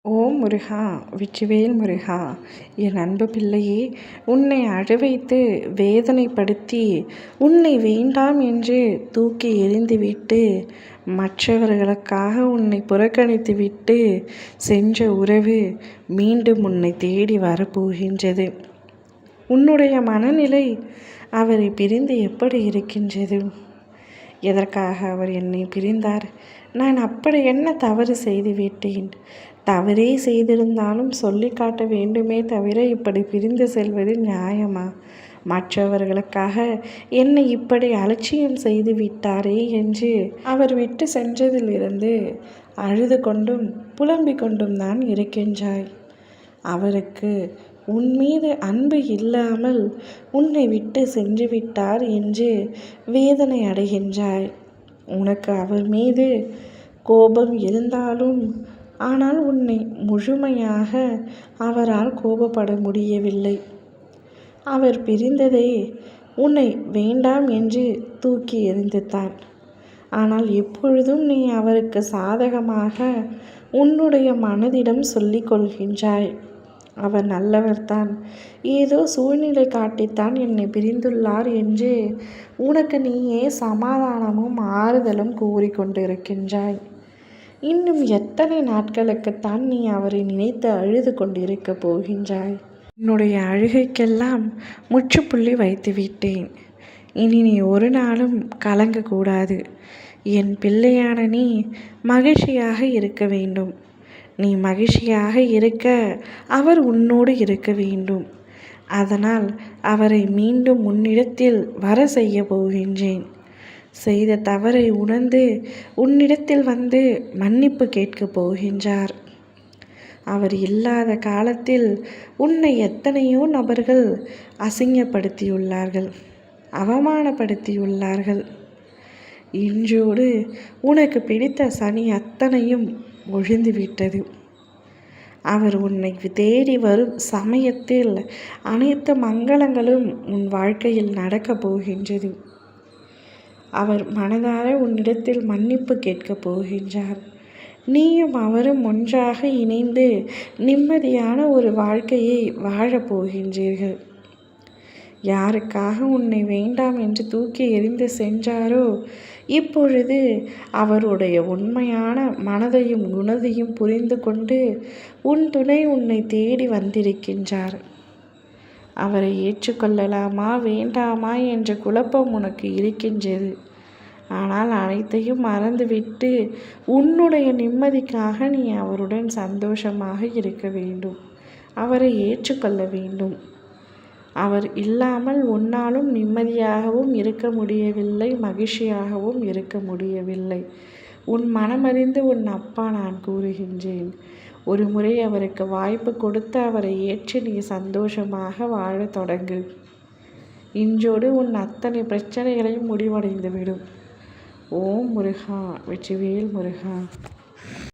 ஓம் முருகா! வெற்றிவேல் முருகா! என் அன்பு பிள்ளையே, உன்னை அழவைத்து வேதனைப்படுத்தி உன்னை வேண்டாம் என்று தூக்கி எறிந்துவிட்டு மற்றவர்களுக்காக உன்னை புறக்கணித்துவிட்டு சென்ற உறவு மீண்டும் உன்னை தேடி வரப்போகின்றது. உன்னுடைய மனநிலை அவரை பிரிந்து எப்படி இருக்கின்றது? எதற்காக அவர் என்னை பிரிந்தார்? நான் அப்படி என்ன தவறு செய்துவிட்டேன்? தவறே செய்திருந்தாலும் சொல்லி காட்ட வேண்டுமே தவிர இப்படி பிரிந்து செல்வது நியாயமா? மற்றவர்களுக்காக என்னை இப்படி அலட்சியம் செய்து விட்டாரே என்று அவர் விட்டு சென்றதிலிருந்து அழுது கொண்டும் புலம்பிக் கொண்டும் தான் இருக்கின்றாய். அவருக்கு உன் மீது அன்பு இல்லாமல் உன்னை விட்டு சென்று விட்டார் என்று வேதனை அடைகின்றாய். உனக்கு அவர் மீது கோபம் இருந்தாலும் ஆனால் உன்னை முழுமையாக அவரால் கோபப்பட முடியவில்லை. அவர் பிரிந்ததே உன்னை வேண்டாம் என்று தூக்கி எறிந்துதான். ஆனால் எப்பொழுதும் நீ அவருக்கு சாதகமாக உன்னுடைய மனதிடம் சொல்லிக் கொள்கின்றாய். அவர் நல்லவர்தான், ஏதோ சூழ்நிலை காட்டித்தான் என்னை பிரிந்துள்ளார் என்று உனக்கு நீயே சமாதானமும் ஆறுதலும் கூறிக்கொண்டிருக்கின்றாய். இன்னும் எத்தனை நாட்களுக்குத்தான் நீ அவரை நினைத்து அழுது கொண்டிருக்கப் போகின்றாய்? என்னுடைய அழுகைக்கெல்லாம் முற்றுப்புள்ளி வைத்து விட்டேன். இனி நீ ஒரு நாளும் கலங்கக்கூடாது. என் பிள்ளையான நீ மகிழ்ச்சியாக இருக்க வேண்டும். நீ மகிழ்ச்சியாக இருக்க அவர் உன்னோடு இருக்க வேண்டும். அதனால் அவரை மீண்டும் உன்னிடத்தில் வர செய்ய போகின்றேன். செய்த தவறை உணர்ந்து உன்னிடத்தில் வந்து மன்னிப்பு கேட்கப் போகின்றார். அவர் இல்லாத காலத்தில் உன்னை எத்தனையோ நபர்கள் அசிங்கப்படுத்தியுள்ளார்கள், அவமானப்படுத்தியுள்ளார்கள். இன்றோடு உனக்கு பிடித்த சனி அத்தனையும் ஒழிந்துவிட்டது. அவர் உன்னை தேடி வரும் சமயத்தில் அனைத்து மங்களங்களும் உன் வாழ்க்கையில் நடக்கப் போகின்றது. அவர் மனதார உன்னிடத்தில் மன்னிப்பு கேட்கப் போகின்றார். நீயும் அவரும் ஒன்றாக இணைந்து நிம்மதியான ஒரு வாழ்க்கையை வாழப் போகின்றீர்கள். யாருக்காக உன்னை வேண்டாம் என்று தூக்கி எறிந்து சென்றாரோ இப்பொழுது அவருடைய உண்மையான மனதையும் குணத்தையும் புரிந்து கொண்டு உன் துணை உன்னை தேடி வந்திருக்கின்றார். அவரை ஏற்றுக்கொள்ளலாமா வேண்டாமா என்ற குழப்பம் உனக்கு இருக்கின்றது. ஆனால் அனைத்தையும் மறந்துவிட்டு உன்னுடைய நிம்மதிக்காக நீ அவருடன் சந்தோஷமாக இருக்க வேண்டும். அவரை ஏற்றுக்கொள்ள வேண்டும். அவர் இல்லாமல் உன்னாலும் நிம்மதியாகவும் இருக்க முடியவில்லை, மகிழ்ச்சியாகவும் இருக்க முடியவில்லை. உன் மனமறிந்து உன் அப்பா நான் கூறுகின்றேன். ஒரு முறை அவருக்கு வாய்ப்பு கொடுத்து அவரை ஏற்று நீ சந்தோஷமாக வாழத் தொடங்கு. இன்றோடு உன் அத்தனை பிரச்சனைகளையும் முடிவடைந்துவிடும். ஓம் முருகா! வெற்றிவேல் முருகா!